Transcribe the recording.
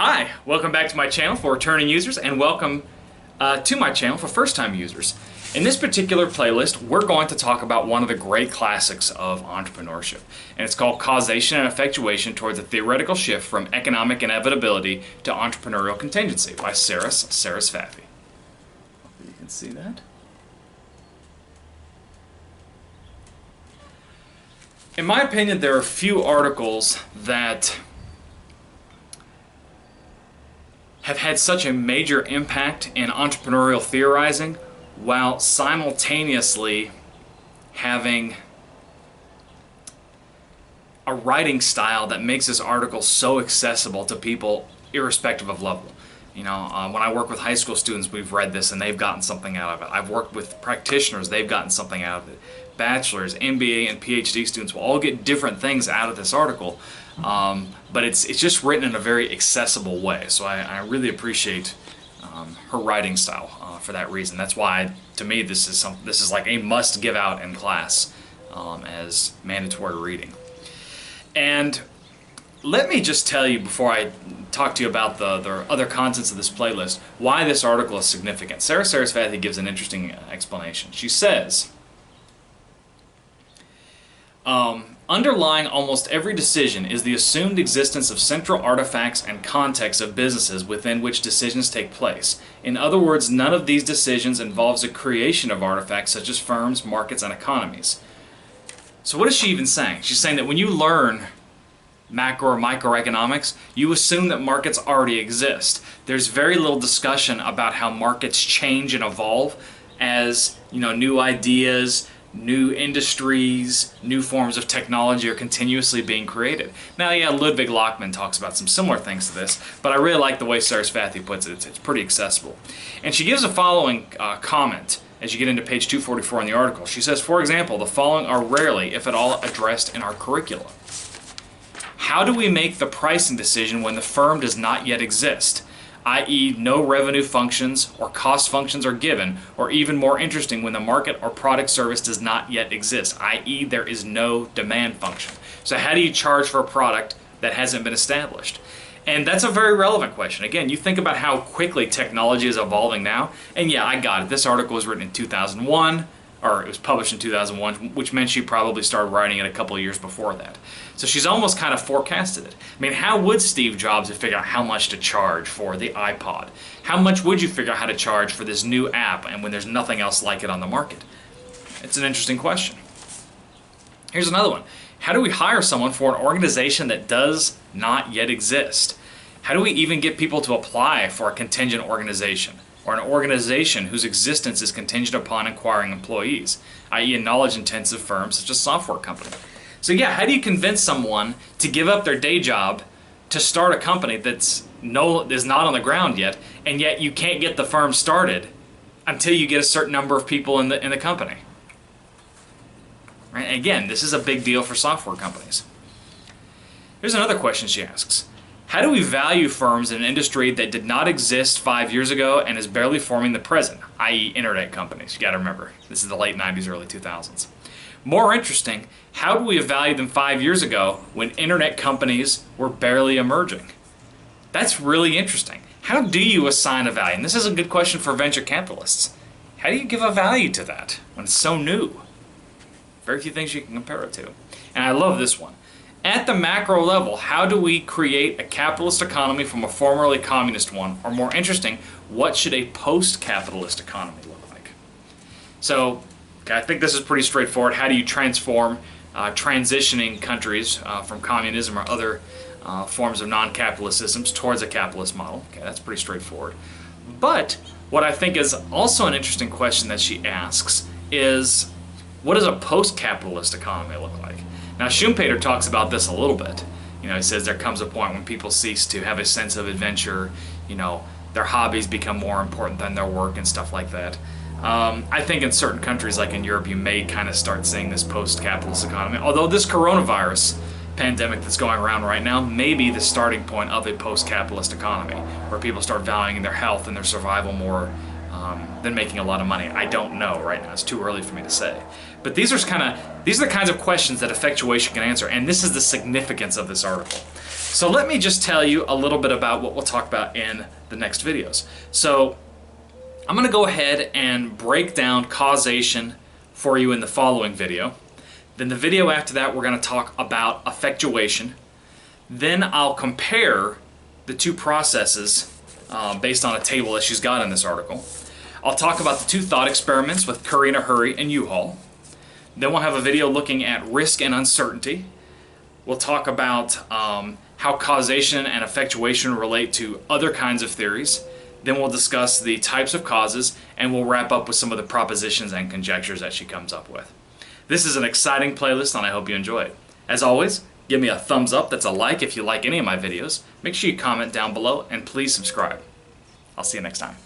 Hi, welcome back to my channel for returning users, and welcome to my channel for first-time users. In this particular playlist, we're going to talk about one of the great classics of entrepreneurship, and it's called Causation and Effectuation Toward the Theoretical Shift from Economic Inevitability to Entrepreneurial Contingency by Sarasvathy. Hopefully you can see that. In my opinion, there are few articles that have had such a major impact in entrepreneurial theorizing while simultaneously having a writing style that makes this article so accessible to people irrespective of level. You know, when I work with high school students, we've read this and they've gotten something out of it. I've worked with practitioners, they've gotten something out of it. Bachelor's, MBA, and PhD students will all get different things out of this article, but it's just written in a very accessible way. So I really appreciate her writing style for that reason. That's why, to me, this is like a must give out in class as mandatory reading. And let me just tell you before I talk to you about the other contents of this playlist why this article is significant. Sarasvathy gives an interesting explanation. She says, underlying almost every decision is the assumed existence of central artifacts and contexts of businesses within which decisions take place. In other words, none of these decisions involves a creation of artifacts such as firms, markets, and economies. So what is she even saying? She's saying that when you learn macro or microeconomics, you assume that markets already exist. There's very little discussion about how markets change and evolve as, you know, new ideas, new industries, new forms of technology are continuously being created. Now, yeah, Ludwig Lockman talks about some similar things to this, but I really like the way Sarasvathy puts it. It's pretty accessible. And she gives the following comment as you get into page 244 in the article. She says, for example, the following are rarely, if at all, addressed in our curriculum. How do we make the pricing decision when the firm does not yet exist? i.e. no revenue functions or cost functions are given, or even more interesting, when the market or product service does not yet exist, i.e. there is no demand function. So how do you charge for a product that hasn't been established? And that's a very relevant question. Again, you think about how quickly technology is evolving now, and yeah, I got it. This article was written in 2001, or it was published in 2001, which meant she probably started writing it a couple of years before that. So she's almost kind of forecasted it. I mean, how would Steve Jobs have figured out how much to charge for the iPod? How much would you figure out how to charge for this new app and when there's nothing else like it on the market? It's an interesting question. Here's another one. How do we hire someone for an organization that does not yet exist? How do we even get people to apply for a contingent organization, or an organization whose existence is contingent upon acquiring employees, i.e. a knowledge-intensive firm such as a software company? So yeah, how do you convince someone to give up their day job to start a company is not on the ground yet, and yet you can't get the firm started until you get a certain number of people in the company? Right? Again, this is a big deal for software companies. Here's another question she asks. How do we value firms in an industry that did not exist 5 years ago and is barely forming the present, i.e. internet companies? You got to remember, this is the late 90s, early 2000s. More interesting, how do we value them 5 years ago when internet companies were barely emerging? That's really interesting. How do you assign a value? And this is a good question for venture capitalists. How do you give a value to that when it's so new? Very few things you can compare it to. And I love this one. At the macro level, how do we create a capitalist economy from a formerly communist one? Or more interesting, what should a post-capitalist economy look like? So, I think this is pretty straightforward. How do you transform transitioning countries from communism or other forms of non-capitalist systems towards a capitalist model? Okay, that's pretty straightforward. But what I think is also an interesting question that she asks is, what does a post-capitalist economy look like? Now, Schumpeter talks about this a little bit. You know, he says there comes a point when people cease to have a sense of adventure, you know, their hobbies become more important than their work and stuff like that. I think in certain countries, like in Europe, you may kind of start seeing this post-capitalist economy. Although this coronavirus pandemic that's going around right now may be the starting point of a post-capitalist economy, where people start valuing their health and their survival more than making a lot of money. I don't know right now. It's too early for me to say. But these are the kinds of questions that effectuation can answer, and this is the significance of this article. So let me just tell you a little bit about what we'll talk about in the next videos. So I'm going to go ahead and break down causation for you in the following video. Then the video after that, we're going to talk about effectuation. Then I'll compare the two processes based on a table that she's got in this article. I'll talk about the two thought experiments with Curry in a Hurry and U-Haul. Then we'll have a video looking at risk and uncertainty. We'll talk about how causation and effectuation relate to other kinds of theories. Then we'll discuss the types of causes, and we'll wrap up with some of the propositions and conjectures that she comes up with. This is an exciting playlist, and I hope you enjoy it. As always, give me a thumbs up, that's a like if you like any of my videos. Make sure you comment down below, and please subscribe. I'll see you next time.